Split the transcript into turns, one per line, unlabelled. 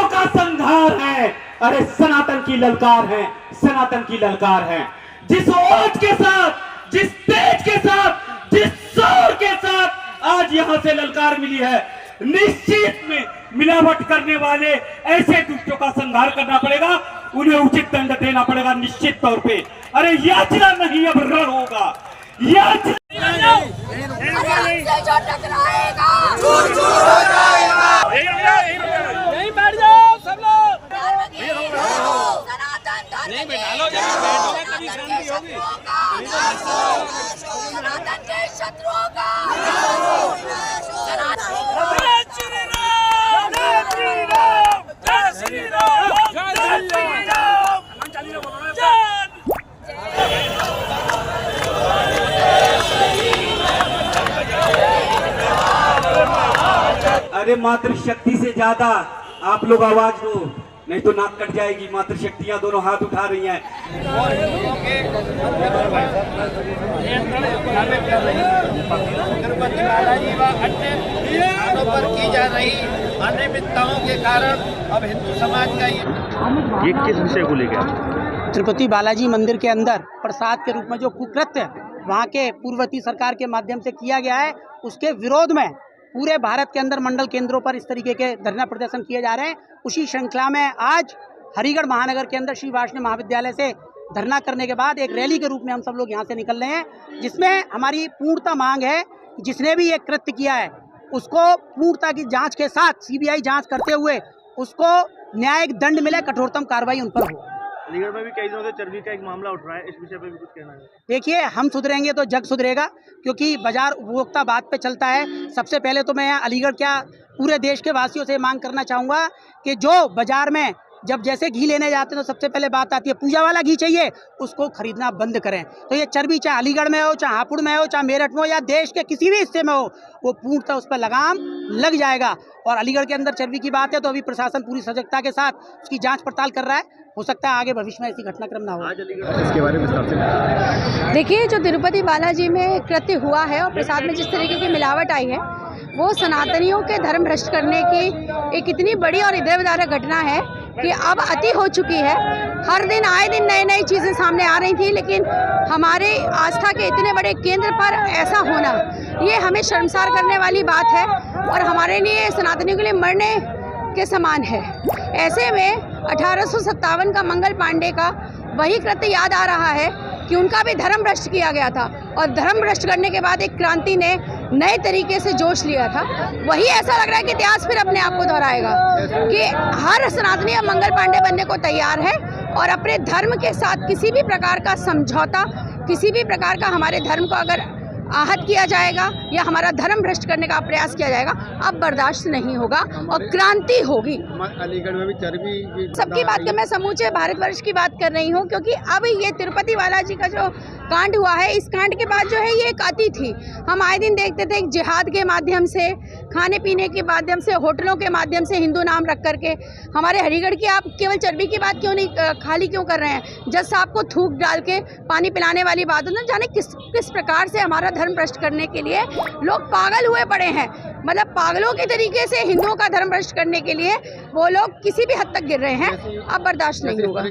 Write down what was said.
का संहार है। अरे सनातन की ललकार है, सनातन की ललकार है। जिस ओज के साथ, जिस तेज के साथ, जिस जोर के साथ आज यहां से ललकार मिली है, निश्चित में मिलावट करने वाले ऐसे दुष्टों का संहार करना पड़ेगा, उन्हें उचित दंड देना पड़ेगा निश्चित तौर पे। अरे याचना नहीं अब रण होगा, याचना
जो टकराएगा
यहीं बैठ जाओ सब लोग।
सनातन धर्म
नहीं बैठा बैठोगे तभी शांति होगी।
सनातन के शत्रुओं का
अरे मातृशक्ति से ज्यादा आप लोग आवाज दो, नहीं तो नाक कट जाएगी। मातृशक्तियां दोनों हाथ उठा रही हैं।
तिरुपति बालाजी व अन्य स्थानों पर की जा रही अनियमितताओं के कारण अब हिंदू समाज का ये
किस विषय को लेकर?
तिरुपति बालाजी मंदिर के अंदर प्रसाद के रूप में जो कुकृत्य वहाँ के पूर्ववर्ती सरकार के माध्यम से किया गया है, उसके विरोध में पूरे भारत के अंदर मंडल केंद्रों पर इस तरीके के धरना प्रदर्शन किए जा रहे हैं। उसी श्रृंखला में आज हरिगढ़ महानगर के अंदर श्री वैष्णव महाविद्यालय से धरना करने के बाद एक रैली के रूप में हम सब लोग यहाँ से निकल रहे हैं, जिसमें हमारी पूर्णता मांग है कि जिसने भी ये कृत्य किया है उसको पूर्णता की जांच के साथ सीबीआई जांच करते हुए उसको न्यायिक दंड मिले, कठोरतम कार्रवाई उन पर हो।
अलीगढ़ में भी कई दिनों से चर्बी का एक मामला उठ रहा है, इस विषय पर भी कुछ कहना है?
देखिए, हम सुधरेंगे तो जग सुधरेगा, क्योंकि बाजार उपभोक्ता बात पे चलता है। सबसे पहले तो मैं अलीगढ़ क्या पूरे देश के वासियों से मांग करना चाहूँगा कि जो बाजार में जब जैसे घी लेने जाते हैं तो सबसे पहले बात आती है पूजा वाला घी चाहिए, उसको खरीदना बंद करें। तो ये चर्बी चाहे अलीगढ़ में हो, चाहे हापुड़ में हो, चाहे मेरठ में हो या देश के किसी भी हिस्से में हो, वो पूर्णतः उस पर लगाम लग जाएगा। और अलीगढ़ के अंदर चर्बी की बात है तो अभी प्रशासन पूरी सजगता के साथ उसकी जांच पड़ताल कर रहा है। हो सकता है आगे भविष्य में ऐसी घटनाक्रम ना हो।
आज अलीगढ़ इसके बारे में विस्तार से
देखिए, जो तिरुपति बालाजी में कृत्य हुआ है और प्रसाद में जिस तरीके की मिलावट आई है, वो सनातनियों के धर्म भ्रष्ट करने की एक इतनी बड़ी और हृदयविदारक घटना है कि अब अति हो चुकी है। हर दिन आए दिन नई नई चीज़ें सामने आ रही थी, लेकिन हमारे आस्था के इतने बड़े केंद्र पर ऐसा होना, ये हमें शर्मसार करने वाली बात है और हमारे लिए सनातनियों के लिए मरने के समान है। ऐसे में 1857 का मंगल पांडे का वही कृत्य याद आ रहा है कि उनका भी धर्म भ्रष्ट किया गया था और धर्म भ्रष्ट करने के बाद एक क्रांति ने नए तरीके से जोश लिया था। वही ऐसा लग रहा है कि इतिहास फिर अपने आप को दोहराएगा कि हर सनातनी मंगल पांडे बनने को तैयार है और अपने धर्म के साथ किसी भी प्रकार का समझौता, किसी भी प्रकार का हमारे धर्म को अगर आहत किया जाएगा या हमारा धर्म भ्रष्ट करने का प्रयास किया जाएगा, अब बर्दाश्त नहीं होगा और क्रांति होगी।
अलीगढ़ में भी चर्बी
सबकी बात कर, मैं समूचे भारतवर्ष की बात कर रही हूँ, क्योंकि अब ये तिरुपति बालाजी का जो कांड हुआ है, इस कांड के बाद जो है ये एक अति थी। हम आए दिन देखते थे जिहाद के माध्यम से, खाने पीने के माध्यम से, होटलों के माध्यम से हिंदू नाम रख करके हमारे हरिगढ़ की आप केवल चर्बी की बात क्यों नहीं खाली क्यों कर रहे हैं? जज साहब को थूक डाल के पानी पिलाने वाली बात न जाने किस प्रकार से हमारा धर्म भ्रष्ट करने के लिए लोग पागल हुए पड़े हैं। मतलब पागलों के तरीके से हिंदुओं का धर्म भ्रष्ट करने के लिए वो लोग किसी भी हद तक गिर रहे हैं। अब बर्दाश्त नहीं होगा।